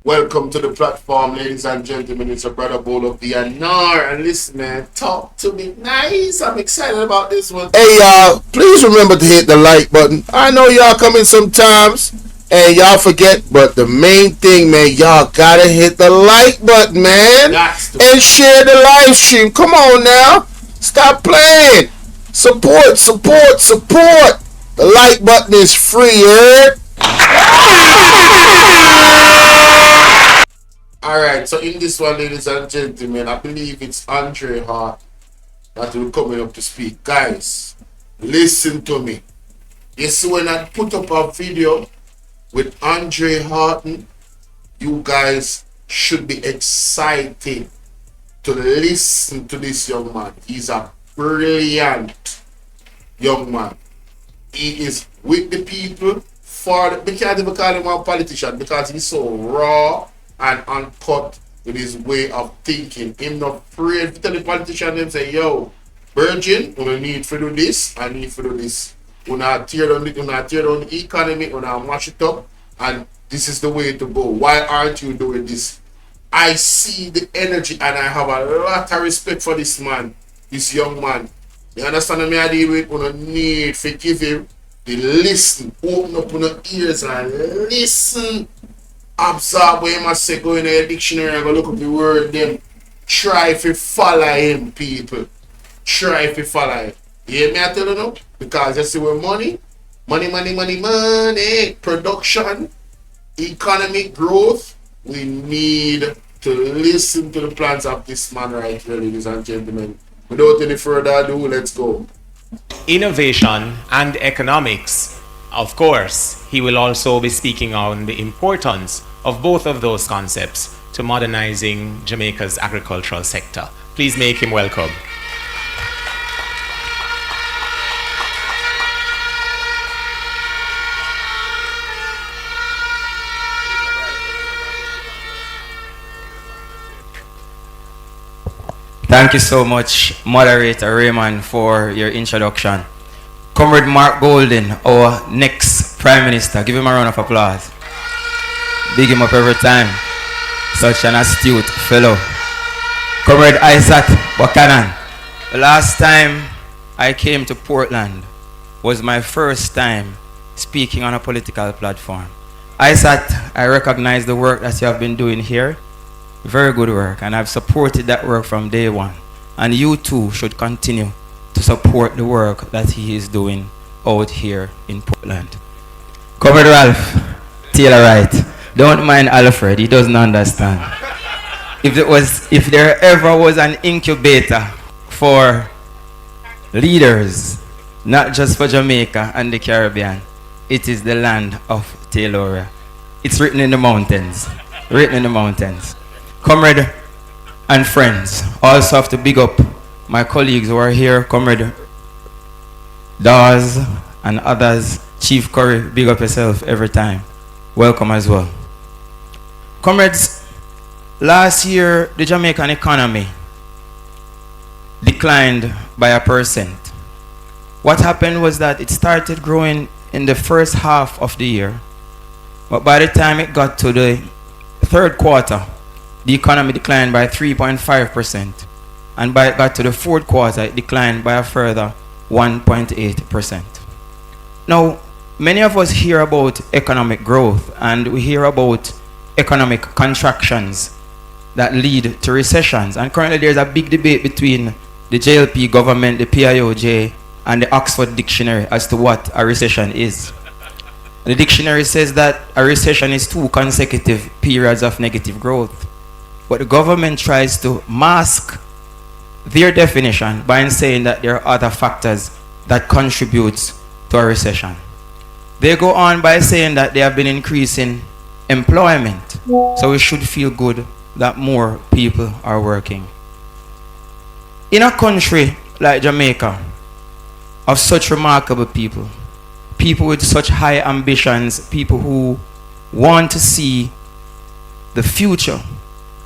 Welcome to the platform, ladies and gentlemen. It's your brother Bolo of the Anre. And listen, man, talk to me nice. I'm excited about this one. Hey, y'all, please remember to hit the like button. I know y'all come in sometimes and y'all forget, but the main thing, man, y'all gotta hit the like button, man. And share the live stream. Come on now. Stop playing. Support, support, support. The like button is free, heard? Alright, so in this one, ladies and gentlemen, I believe it's Anre Hart that will coming up to speak. Guys, listen to me. You see, when I put up a video with Anre Horton, you guys should be excited to listen to this young man. He's a brilliant young man. He is with the people for the, we can't even call him a politician because he's so raw and uncut with his way of thinking. Him not afraid to tell the politician them say, yo, Virgin, we need to do this, I need to do this. We not tear down the economy, we not mash it up, and this is the way to go. Why aren't you doing this? I see the energy and I have a lot of respect for this man, this young man. You understand what I deal with? We need to give him the listen, open up your ears and listen. Absorb what he must say, go in the dictionary and go look up the word them. Try to follow him, people. Try to follow him. You hear me I tell you now? Because you see where money, production, economic growth, we need to listen to the plans of this man right here, ladies and gentlemen. Without any further ado, let's go. Innovation and economics. Of course, he will also be speaking on the importance of both of those concepts to modernizing Jamaica's agricultural sector. Please make him welcome. Thank you so much, Moderator Raymond, for your introduction. Comrade Mark Golden, our next Prime Minister. Give him a round of applause. Big him up every time. Such an astute fellow. Comrade Isaac Buchanan. The last time I came to Portland was my first time speaking on a political platform. Isaac, I recognize the work that you have been doing here. Very good work, and I've supported that work from day one. And you too should continue to support the work that he is doing out here in Portland. Comrade Ralph Taylor Wright, don't mind Alfred, he doesn't understand. If there ever was an incubator for leaders, not just for Jamaica and the Caribbean, it is the land of Taylor. It's written in the mountains. Written in the mountains. Comrade and friends, also have to big up my colleagues who are here, Comrade Dawes and others. Chief Curry, big up yourself every time. Welcome as well. Comrades, last year the Jamaican economy declined by 1%. What happened was that it started growing in the first half of the year, but by the time it got to the third quarter, the economy declined by 3.5%, and by it got to the fourth quarter, it declined by a further 1.8%. Now, many of us hear about economic growth, and we hear about economic contractions that lead to recessions. And currently there's a big debate between the JLP government, the PIOJ, and the Oxford Dictionary as to what a recession is. The dictionary says that a recession is 2 consecutive periods of negative growth. But the government tries to mask their definition by saying that there are other factors that contribute to a recession. They go on by saying that they have been increasing employment. So we should feel good that more people are working. In a country like Jamaica, of such remarkable people, people with such high ambitions, people who want to see the future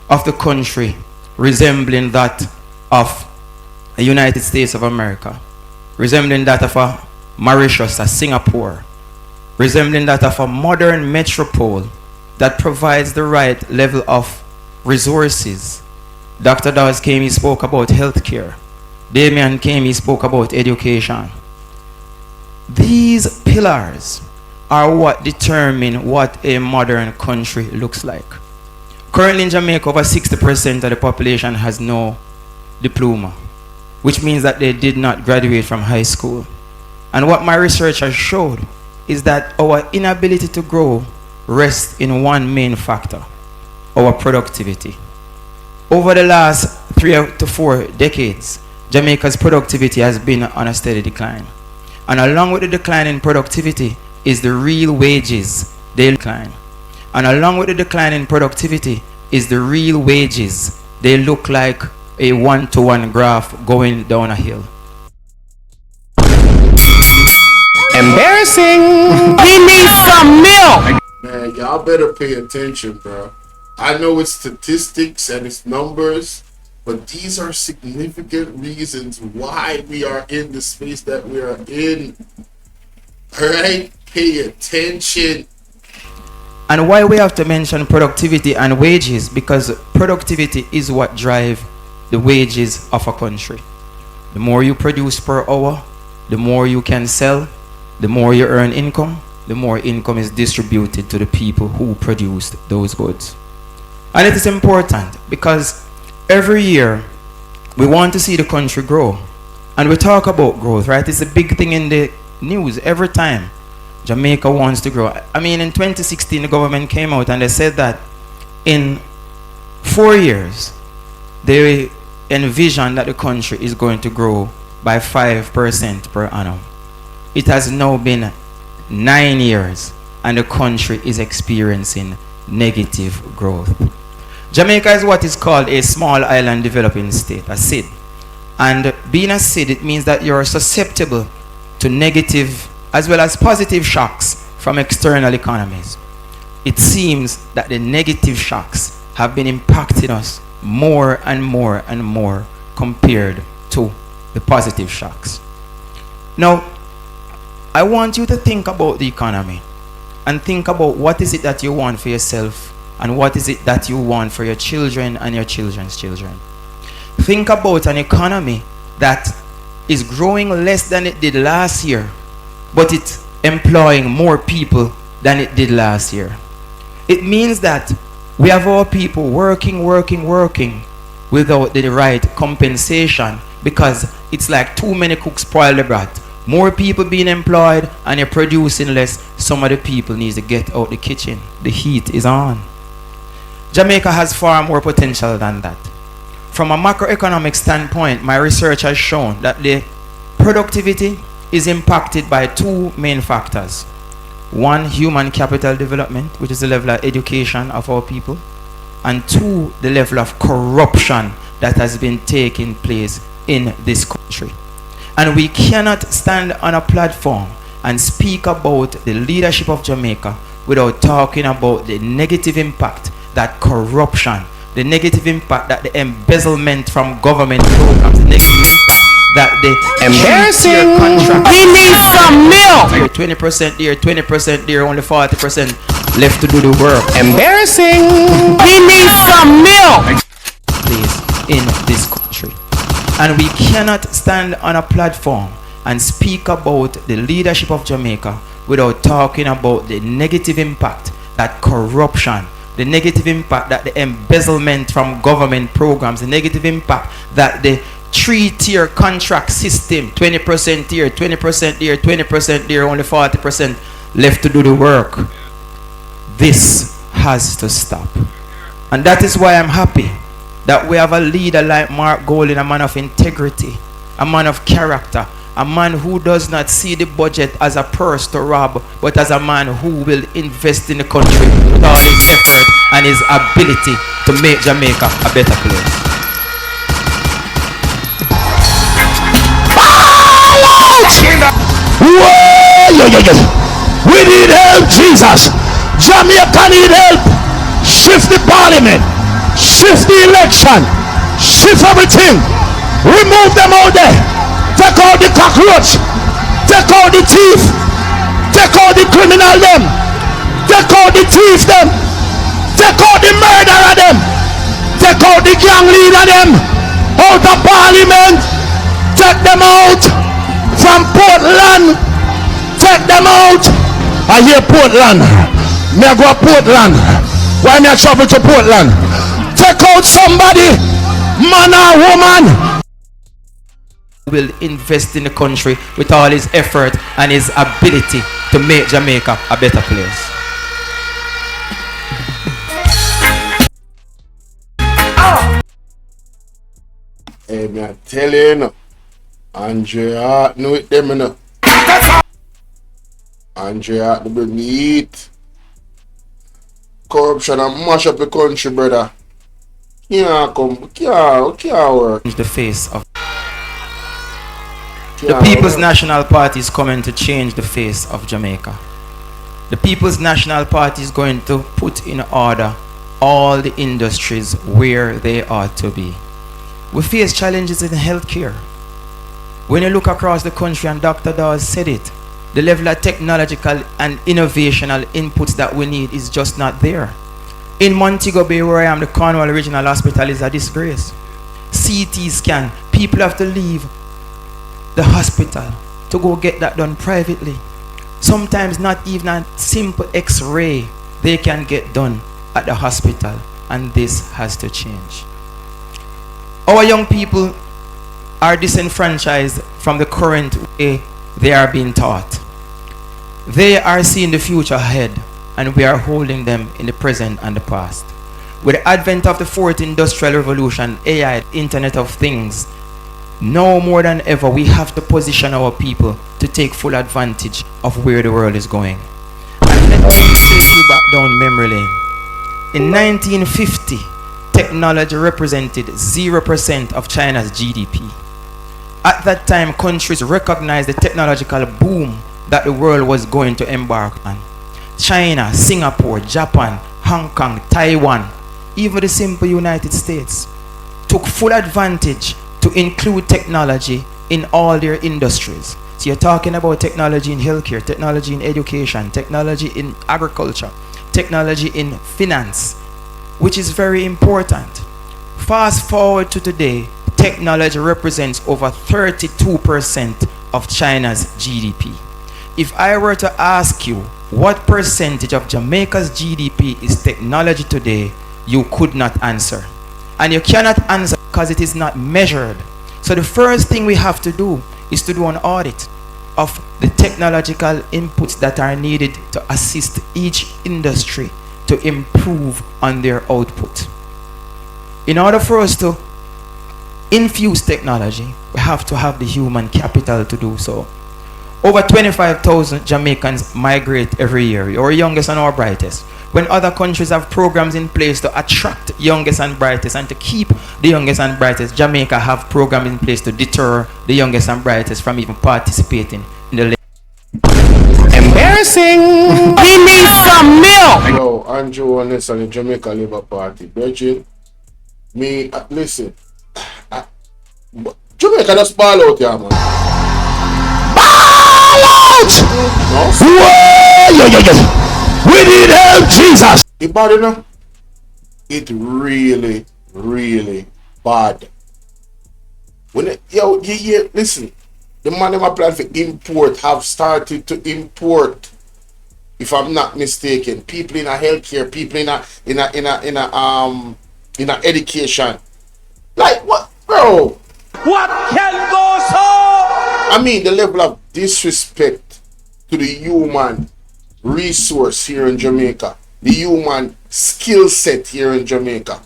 of the country resembling that of the United States of America, resembling that of a Mauritius, a Singapore, resembling that of a modern metropole that provides the right level of resources. Dr. Dawes came, he spoke about healthcare. Damien came, he spoke about education. These pillars are what determine what a modern country looks like. Currently in Jamaica, over 60% of the population has no diploma, which means that they did not graduate from high school. And what my research has showed is that our inability to grow rests in one main factor: our productivity. Over the last 3 to 4 decades, Jamaica's productivity has been on a steady decline. And along with the decline in productivity is the real wages they decline. And along with the decline in productivity is the real wages. They look like a one-to-one graph going down a hill. Embarrassing! We need some milk! Man, y'all better pay attention, bro. I know it's statistics and it's numbers, but these are significant reasons why we are in the space that we are in. Alright? Pay attention. And why we have to mention productivity and wages? Because productivity is what drives the wages of a country. The more you produce per hour, the more you can sell, the more you earn income, the more income is distributed to the people who produced those goods. And it is important because every year we want to see the country grow. And we talk about growth, right? It's a big thing in the news every time. Jamaica wants to grow. I mean, in 2016, the government came out and they said that in 4 years, they envision that the country is going to grow by 5% per annum. It has now been 9 years and the country is experiencing negative growth. Jamaica is what is called a small island developing state, a SID. And being a SID, it means that you're susceptible to negative as well as positive shocks from external economies. It seems that the negative shocks have been impacting us more and more and more compared to the positive shocks. Now, I want you to think about the economy and think about what is it that you want for yourself and what is it that you want for your children and your children's children. Think about an economy that is growing less than it did last year, but it's employing more people than it did last year. It means that we have our people working without the right compensation, because it's like too many cooks spoil the broth. More people being employed and you're producing less. Some of the people need to get out the kitchen. The heat is on. Jamaica has far more potential than that. From a macroeconomic standpoint, my research has shown that the productivity is impacted by 2 main factors. 1, human capital development, which is the level of education of our people. And 2, the level of corruption that has been taking place in this country. And we cannot stand on a platform and speak about the leadership of Jamaica without talking about the negative impact that corruption, the negative impact that the embezzlement from government programs, the negative impact that the Embarrassing contract. We need some milk! 20% there, 20% there, only 40% left to do the work. Embarrassing! We need some milk! Place in this country. And we cannot stand on a platform and speak about the leadership of Jamaica without talking about the negative impact that corruption, the negative impact that the embezzlement from government programs, the negative impact that the 3-tier contract system, 20% here, 20% there, 20% there, only 40% left to do the work. This has to stop. And that is why I'm happy that we have a leader like Mark Golding, a man of integrity, a man of character, a man who does not see the budget as a purse to rob, but as a man who will invest in the country with all his effort and his ability to make Jamaica a better place. We need help, Jesus. Jamaica need help. Shift the parliament. Shift the election. Shift everything. Remove them out there. Take out the cockroach. Take out the thief. Take out the criminal them. Take out the thief them. Take out the murderer them. Take out the gang leader them. Out of parliament. Take them out from Portland. Take them out. I hear Portland. Me I go to Portland. Why me I travel to Portland? Take out somebody, man or woman. Will invest in the country with all his effort and his ability to make Jamaica a better place. Hey, me I tell you, no. Anre Hart know it them, no. Anre Hart to bring me eat. Corruption and mash up the country, brother. Can't work. The face of the People's National Party is coming to change the face of Jamaica. The People's National Party is going to put in order all the industries where they ought to be. We face challenges in healthcare. When you look across the country, and Dr. Dawes said it, the level of technological and innovational inputs that we need is just not there. In Montego Bay, where I am, the Cornwall Regional Hospital is a disgrace. CT scan, people have to leave the hospital to go get that done privately. Sometimes not even a simple x-ray they can get done at the hospital, and this has to change. Our young people are disenfranchised from the current way they are being taught. They are seeing the future ahead, and we are holding them in the present and the past. With the advent of the fourth industrial revolution, AI, Internet of Things, now more than ever we have to position our people to take full advantage of where the world is going. And let me take you back down memory lane. In 1950, technology represented 0% of China's GDP. At that time, countries recognized the technological boom that the world was going to embark on. China, Singapore, Japan, Hong Kong, Taiwan, even the simple United States took full advantage to include technology in all their industries. So you're talking about technology in healthcare, technology in education, technology in agriculture, technology in finance, which is very important. Fast forward to today, technology represents over 32% of China's GDP. If I were to ask you what percentage of Jamaica's GDP is technology today, you could not answer. And you cannot answer because it is not measured. So the first thing we have to do is to do an audit of the technological inputs that are needed to assist each industry to improve on their output. In order for us to infuse technology, we have to have the human capital to do so. Over 25,000 Jamaicans migrate every year, our youngest and our brightest. When other countries have programs in place to attract youngest and brightest and to keep the youngest and brightest, Jamaica have programs in place to deter the youngest and brightest from even participating in the Embarrassing. We need some milk. Yo, Andrew on this on the Jamaica Labour Party. Virgin, me, listen. Jamaica just ball out here, man. Ball out! No? Whoa, we need help, Jesus. It bad enough? It really, really bad. When it, yo, yeah, listen. The man them plan for import have started to import. If I'm not mistaken, people in a healthcare, people in a education. Like what, bro? What can go so? I mean, the level of disrespect to the human resource here in Jamaica, the human skill set here in Jamaica.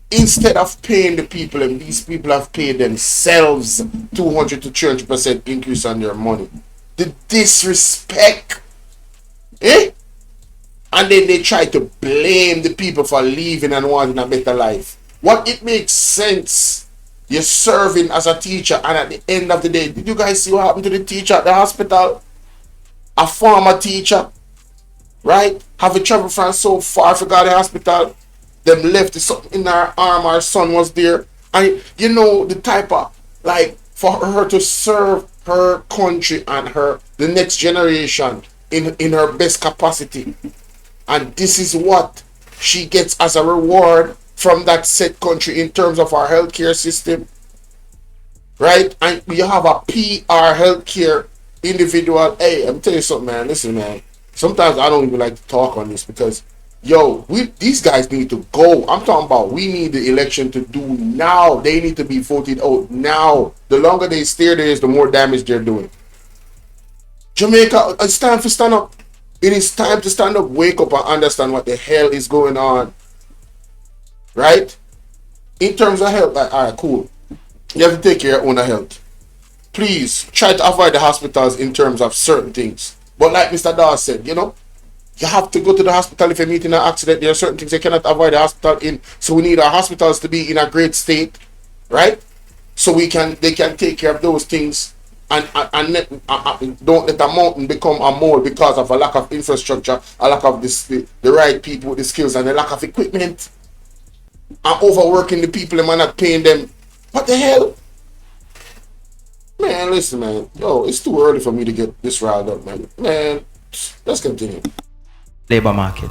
Instead of paying the people, and these people have paid themselves 200 to 300% increase on their money. The disrespect, eh? And then they try to blame the people for leaving and wanting a better life. What it makes sense? You're serving as a teacher, and at the end of the day, did you guys see what happened to the teacher at the hospital? A former teacher, right? Having traveled from so far for the hospital. Them left something in her arm, her son was there. And you know the type of, like, for her to serve her country and the next generation in her best capacity. And this is what she gets as a reward from that said country in terms of our healthcare system, right? And you have a PR healthcare individual. Hey, I'm telling you something, man. Listen, man. Sometimes I don't even like to talk on this because, yo, these guys need to go. I'm talking about we need the election to do now. They need to be voted out now. The longer they stay there is the more damage they're doing. Jamaica, it's time to stand up. It is time to stand up, wake up, and understand what the hell is going on. Right? In terms of health, like, all right, cool. You have to take care of your own health. Please try to avoid the hospitals in terms of certain things. But like Mr. Dawes said, you know, you have to go to the hospital if you're meeting an accident. There are certain things you cannot avoid the hospital in. So we need our hospitals to be in a great state, right? So they can take care of those things and don't let a mountain become a mole because of a lack of infrastructure, a lack of the right people with the skills, and a lack of equipment. And overworking the people and not paying them. What the hell? Man, listen, man. Yo, it's too early for me to get this riled up, man. Man, let's continue. Labor market.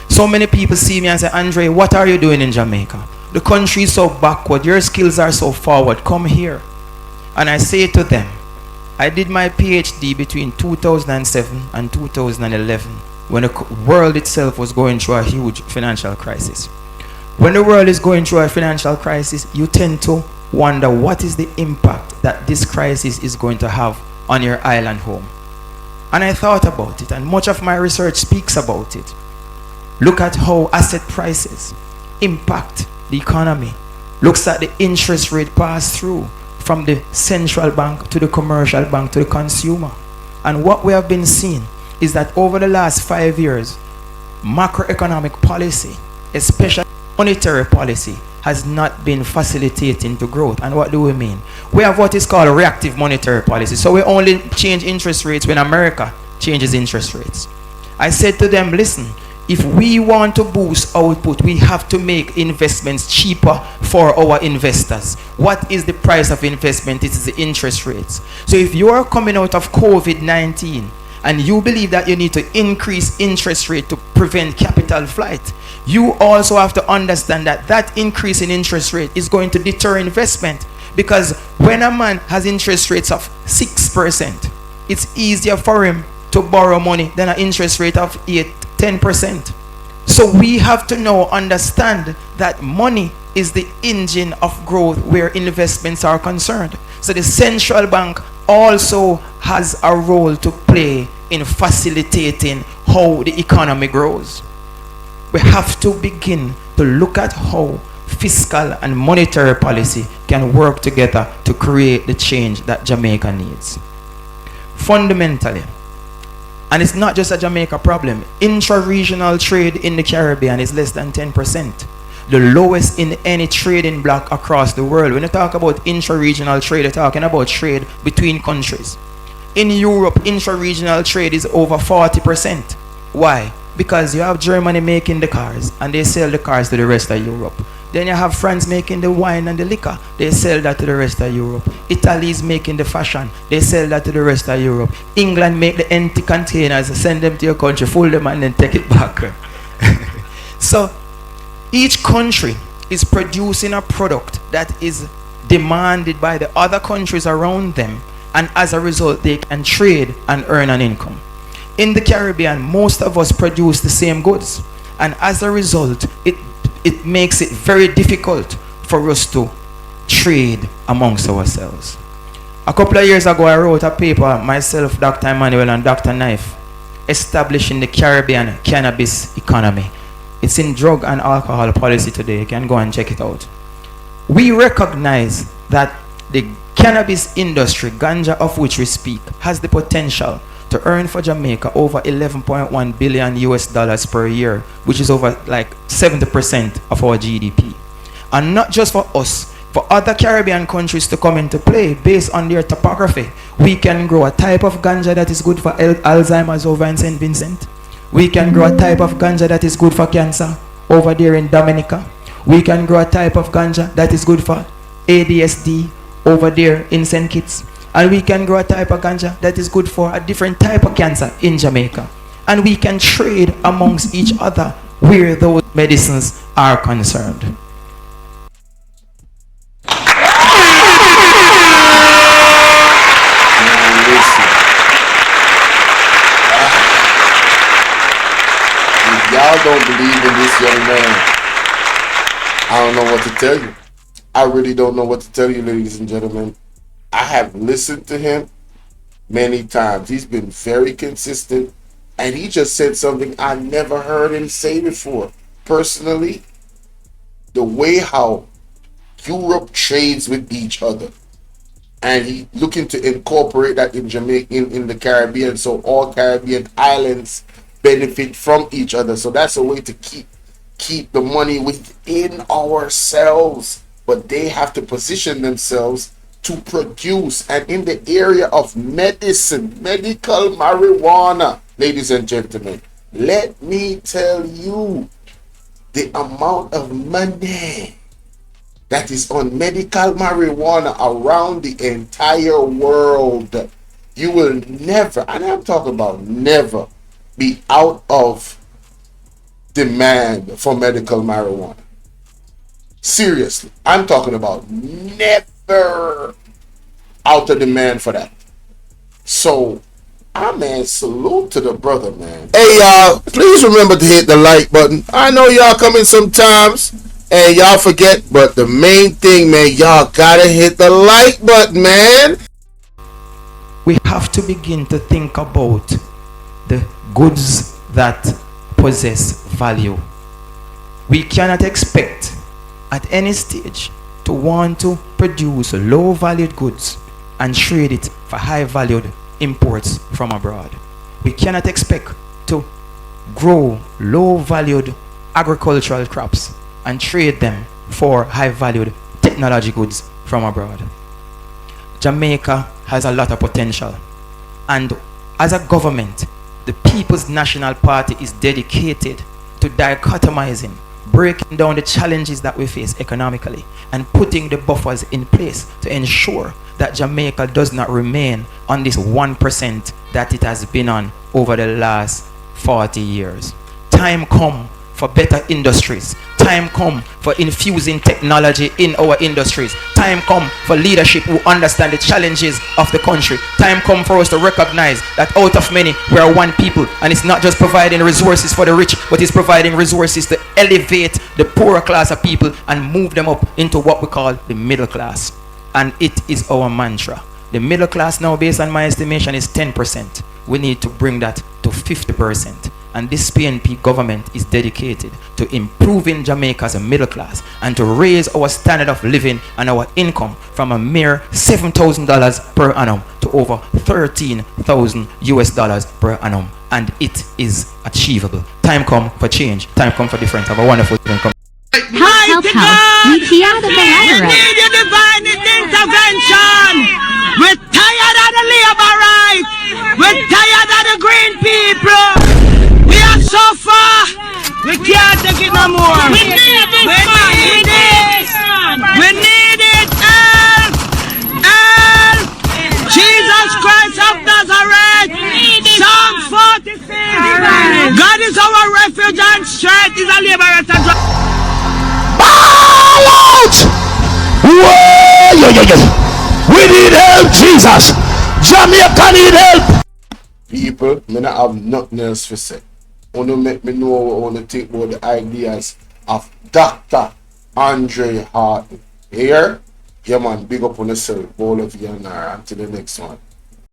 So many people see me and say, Andre, what are you doing in Jamaica? The country is so backward. Your skills are so forward. Come here. And I say to them, I did my PhD between 2007 and 2011 when the world itself was going through a huge financial crisis. When the world is going through a financial crisis, you tend to wonder what is the impact that this crisis is going to have on your island home. And I thought about it, and much of my research speaks about it. Look at how asset prices impact the economy. Looks at the interest rate pass through from the central bank to the commercial bank to the consumer. And what we have been seeing is that over the last 5 years, macroeconomic policy, especially monetary policy, has not been facilitating to growth. And what do we mean? We have what is called reactive monetary policy. So we only change interest rates when America changes interest rates. I said to them, listen, if we want to boost output, we have to make investments cheaper for our investors. What is the price of investment? It is the interest rates. So if you are coming out of COVID-19 and you believe that you need to increase interest rate to prevent capital flight, you also have to understand that that increase in interest rate is going to deter investment. Because when a man has interest rates of 6%, it's easier for him to borrow money than an interest rate of 10%. So we have to now understand that money is the engine of growth where investments are concerned. So the central bank also has a role to play in facilitating how the economy grows. We have to begin to look at how fiscal and monetary policy can work together to create the change that Jamaica needs. Fundamentally, and it's not just a Jamaica problem, intra-regional trade in the Caribbean is less than 10%. The lowest in any trading bloc across the world. When you talk about intra-regional trade, you're talking about trade between countries. In Europe, intra-regional trade is over 40%. Why? Because you have Germany making the cars and they sell the cars to the rest of Europe. Then you have France making the wine and the liquor. They sell that to the rest of Europe. Italy is making the fashion. They sell that to the rest of Europe. England make the empty containers, send them to your country, fold them and then take it back. So each country is producing a product that is demanded by the other countries around them, and as a result they can trade and earn an income. In the Caribbean, most of us produce the same goods, and as a result it makes it very difficult for us to trade amongst ourselves. A couple of years ago I wrote a paper, myself, Dr. Emmanuel and Dr. Knife, establishing the Caribbean cannabis economy. It's in drug and alcohol policy today. You can go and check it out. We recognize that the cannabis industry, ganja of which we speak, has the potential to earn for Jamaica over 11.1 billion US dollars per year, which is over like 70% of our GDP. And not just for us, for other Caribbean countries to come into play based on their topography. We can grow a type of ganja that is good for Alzheimer's over in St. Vincent. We can grow a type of ganja that is good for cancer over there in Dominica. We can grow a type of ganja that is good for ADSD over there in St. Kitts. And we can grow a type of ganja that is good for a different type of cancer in Jamaica. And we can trade amongst each other where those medicines are concerned. Listen, if y'all don't believe in this young man, I don't know what to tell you. I really don't know what to tell you, ladies and gentlemen. I have listened to him many times. He's been very consistent, and he just said something I never heard him say before. Personally, the way how Europe trades with each other, and he looking to incorporate that in Jamaica, in the Caribbean, so all Caribbean islands benefit from each other. So that's a way to keep the money within ourselves, but they have to position themselves to produce. And in the area of medicine, medical marijuana, ladies and gentlemen, let me tell you the amount of money that is on medical marijuana around the entire world. You will never, and I'm talking about never, be out of demand for medical marijuana. Seriously, I'm talking about never out of demand for that. So, salute to the brother, man. Hey y'all, please remember to hit the like button. I know y'all come in sometimes and y'all forget, but the main thing, man, y'all gotta hit the like button, man. We have to begin to think about the goods that possess value. We cannot expect at any stage to want to produce low valued goods and trade it for high valued imports from abroad. We cannot expect to grow low valued agricultural crops and trade them for high valued technology goods from abroad. Jamaica has a lot of potential, and as a government, the People's National Party is dedicated to dichotomizing, breaking down the challenges that we face economically, and putting the buffers in place to ensure that Jamaica does not remain on this 1% that it has been on over the last 40 years. Time come for better industries. Time come for infusing technology in our industries. Time come for leadership who understand the challenges of the country. Time come for us to recognize that out of many, we are one people, and it's not just providing resources for the rich, but it's providing resources to elevate the poorer class of people and move them up into what we call the middle class. And it is our mantra. The middle class now, based on my estimation, is 10%. We need to bring that to 50%. And this PNP government is dedicated to improving Jamaica's middle class and to raise our standard of living and our income from a mere $7,000 per annum to over $13,000 per annum. And it is achievable. Time come for change. Time come for difference. Have a wonderful evening. Help, we key out of the ladder. We need your divine intervention. We're tired of the labor rights. We're tired of the green people. We are so far. We can't take it no more. We need it. We need it. We need it. Help. Help. Jesus Christ of Nazareth. Psalm 46. God is our refuge and strength. Is a liberator. Out! Whoa! We need help, Jesus. Jamaica need help. People, me not have nothing else to say. Wanna make me know what I wanna think about the ideas of Dr. Anre Hart. Here? Yeah man, big up on yourself. Bolo, Anre. Until the next one.